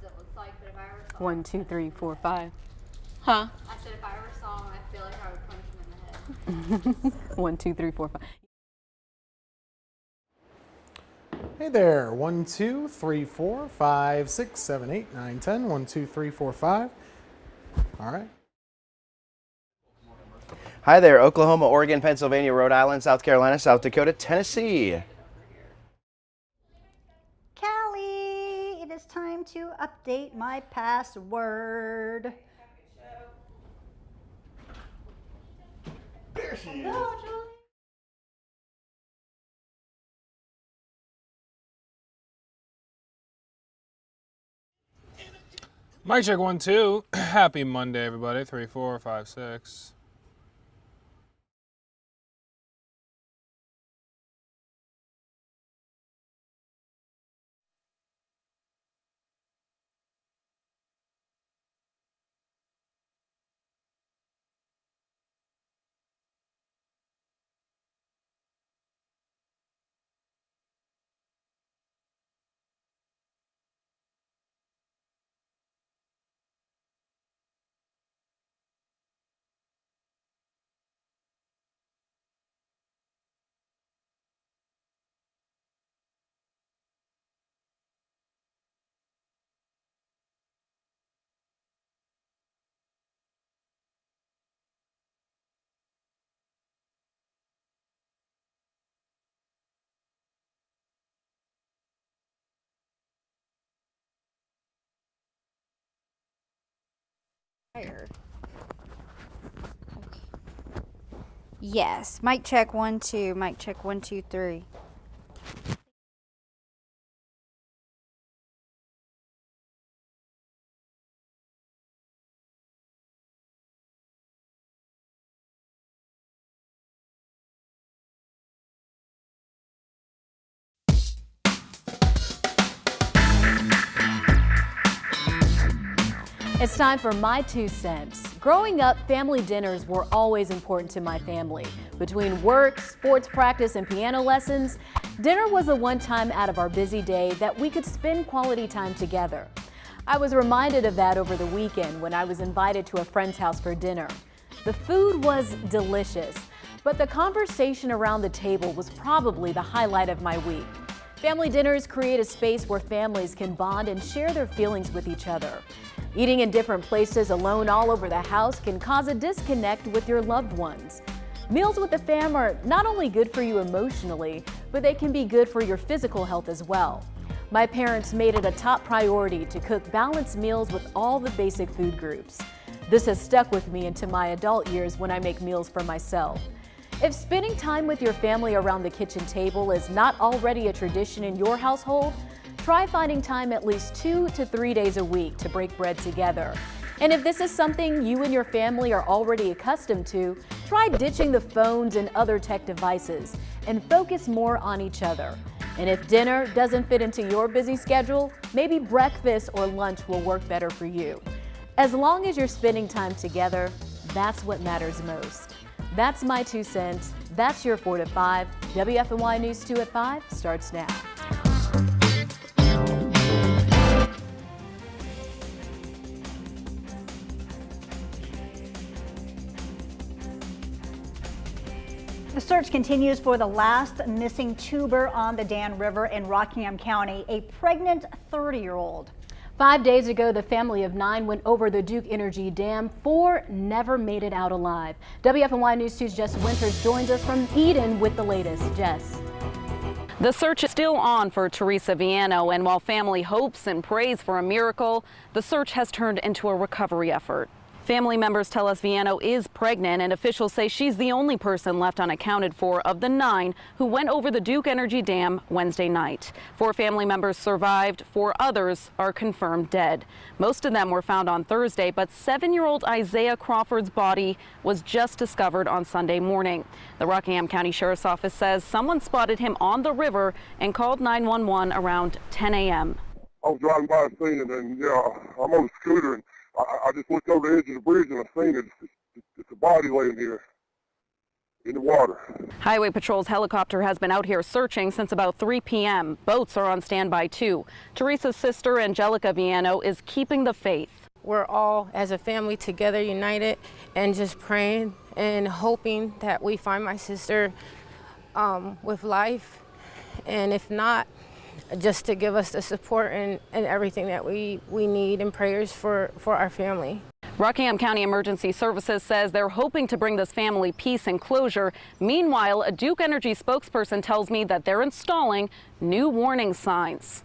It looks like, but if I ever saw 1, 2, 3, 4, 5. Huh? I said if I ever saw him, I feel like I would punch him in the head. 1, 2, 3, 4, 5. Hey there, 1, 2, 3, 4, 5, 6, 7, 8, 9, 10. 1, 2, 3, 4, 5. All right. Hi there, Oklahoma, Oregon, Pennsylvania, Rhode Island, South Carolina, South Dakota, Tennessee. Callie, it is time to update my password. There she is. Hello, Julie. Mic check 1 2. Happy Monday, everybody. 3 4 5 6. Okay. Yes. Mic check 1 2. Mic check 1 2 3. It's time for my 2 cents. Growing up, family dinners were always important to my family. Between work, sports practice, and piano lessons, dinner was the one time out of our busy day that we could spend quality time together. I was reminded of that over the weekend when I was invited to a friend's house for dinner. The food was delicious, but the conversation around the table was probably the highlight of my week. Family dinners create a space where families can bond and share their feelings with each other. Eating in different places alone all over the house can cause a disconnect with your loved ones. Meals with the fam are not only good for you emotionally, but they can be good for your physical health as well. My parents made it a top priority to cook balanced meals with all the basic food groups. This has stuck with me into my adult years when I make meals for myself. If spending time with your family around the kitchen table is not already a tradition in your household, try finding time at least 2 to 3 days a week to break bread together. And if this is something you and your family are already accustomed to, try ditching the phones and other tech devices and focus more on each other. And if dinner doesn't fit into your busy schedule, maybe breakfast or lunch will work better for you. As long as you're spending time together, that's what matters most. That's my 2 cents. That's your 4 to 5. WFNY News 2 at 5 starts now. The search continues for the last missing tuber on the Dan River in Rockingham County, a pregnant 30-year-old. 5 days ago, the family of 9 went over the Duke Energy Dam. 4 never made it out alive. WFNY News 2's Jess Winters joins us from Eden with the latest. Jess. The search is still on for Teresa Viano, and while family hopes and prays for a miracle, the search has turned into a recovery effort. Family members tell us Viano is pregnant, and officials say she's the only person left unaccounted for of the 9 who went over the Duke Energy Dam Wednesday night. 4 family members survived, 4 others are confirmed dead. Most of them were found on Thursday, but 7-year-old Isaiah Crawford's body was just discovered on Sunday morning. The Rockingham County Sheriff's Office says someone spotted him on the river and called 911 around 10 a.m. I was driving by the scene, and then, I'm on a scooter, and I just looked over the edge of the bridge, and I seen it. It's a body laying here in the water. Highway Patrol's helicopter has been out here searching since about 3 p.m. Boats are on standby too. Teresa's sister, Angelica Viano, is keeping the faith. We're all, as a family, together, united, and just praying and hoping that we find my sister with life, and if not, just to give us the support and everything that we need and prayers for our family. Rockingham County Emergency Services says they're hoping to bring this family peace and closure. Meanwhile, a Duke Energy spokesperson tells me that they're installing new warning signs.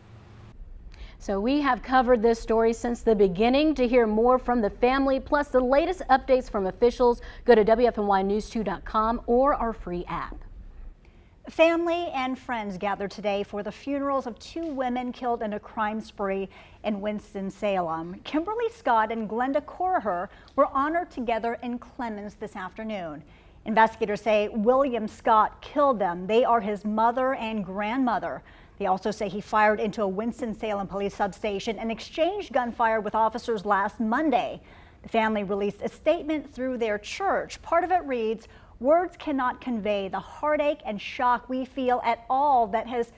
So we have covered this story since the beginning. To hear more from the family, plus the latest updates from officials, go to WFNYnews2.com or our free app. Family and friends gathered today for the funerals of two women killed in a crime spree in Winston-Salem. Kimberly Scott and Glenda Corher were honored together in Clemens this afternoon. Investigators say William Scott killed them. They are his mother and grandmother. They also say he fired into a Winston-Salem police substation and exchanged gunfire with officers last Monday. The family released a statement through their church. Part of it reads, "Words cannot convey the heartache and shock we feel at all that has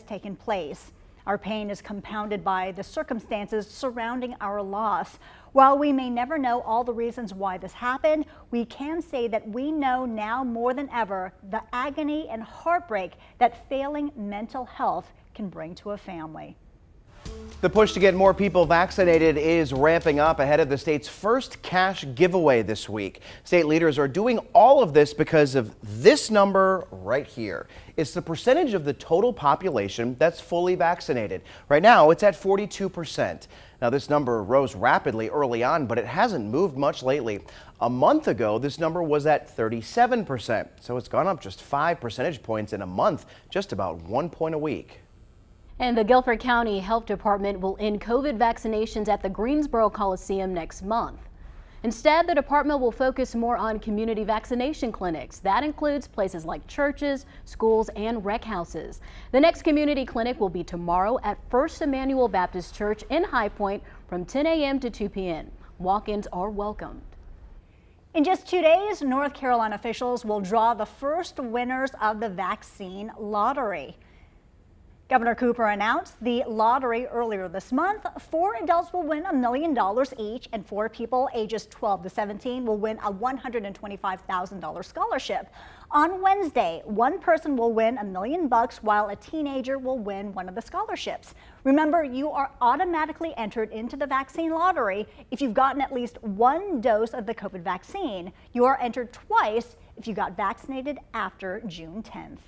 taken place. Our pain is compounded by the circumstances surrounding our loss. While we may never know all the reasons why this happened, we can say that we know now more than ever the agony and heartbreak that failing mental health can bring to a family." The push to get more people vaccinated is ramping up ahead of the state's first cash giveaway this week. State leaders are doing all of this because of this number right here. It's the percentage of the total population that's fully vaccinated. Right now, it's at 42%. Now, this number rose rapidly early on, but it hasn't moved much lately. A month ago, this number was at 37%. So it's gone up just 5 percentage points in a month, just about 1 point a week. And the Guilford County Health Department will end COVID vaccinations at the Greensboro Coliseum next month. Instead, the department will focus more on community vaccination clinics. That includes places like churches, schools, and rec houses. The next community clinic will be tomorrow at First Emmanuel Baptist Church in High Point from 10 a.m. to 2 p.m. Walk-ins are welcomed. In just 2 days, North Carolina officials will draw the first winners of the vaccine lottery. Governor Cooper announced the lottery earlier this month. 4 adults will win $1 million each, and 4 people ages 12 to 17 will win a $125,000 scholarship. On Wednesday, 1 person will win $1 million, while a teenager will win one of the scholarships. Remember, you are automatically entered into the vaccine lottery if you've gotten at least 1 dose of the COVID vaccine. You are entered twice if you got vaccinated after June 10th.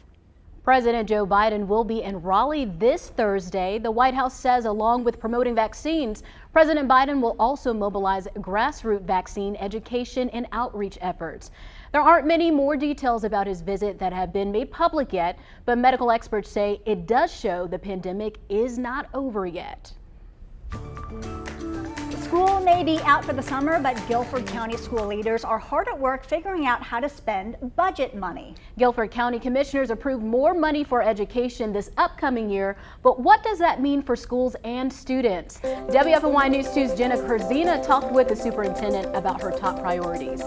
President Joe Biden will be in Raleigh this Thursday. The White House says along with promoting vaccines, President Biden will also mobilize grassroots vaccine education and outreach efforts. There aren't many more details about his visit that have been made public yet, but medical experts say it does show the pandemic is not over yet. School may be out for the summer, but Guilford County school leaders are hard at work figuring out how to spend budget money. Guilford County commissioners approved more money for education this upcoming year, but what does that mean for schools and students? WFNY News 2's Jenna Kurzina talked with the superintendent about her top priorities.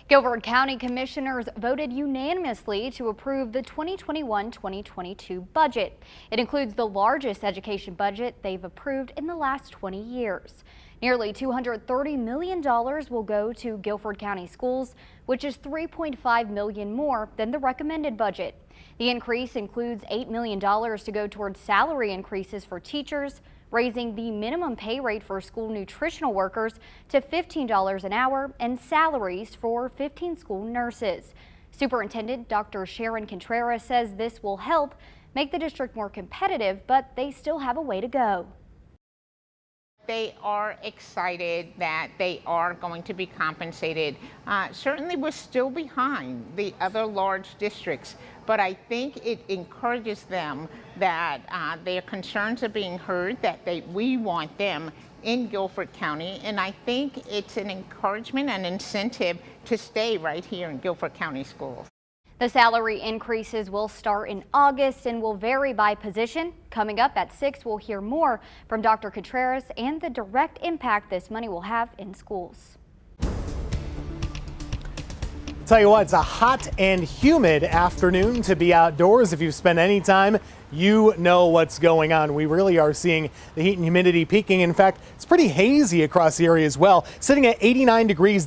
Guilford County commissioners voted unanimously to approve the 2021-2022 budget. It includes the largest education budget they've approved in the last 20 years. Nearly $230 million will go to Guilford County schools, which is $3.5 million more than the recommended budget. The increase includes $8 million to go towards salary increases for teachers, raising the minimum pay rate for school nutritional workers to $15 an hour and salaries for 15 school nurses. Superintendent Dr. Sharon Contreras says this will help make the district more competitive, but they still have a way to go. They are excited that they are going to be compensated. Certainly we're still behind the other large districts, but I think it encourages them that their concerns are being heard, that we want them in Guilford County, and I think it's an encouragement and incentive to stay right here in Guilford County schools. The salary increases will start in August and will vary by position. Coming up at 6, we'll hear more from Dr. Contreras and the direct impact this money will have in schools. Tell you what, it's a hot and humid afternoon to be outdoors. If you've spent any time, you know what's going on. We really are seeing the heat and humidity peaking. In fact, it's pretty hazy across the area as well, sitting at 89 degrees.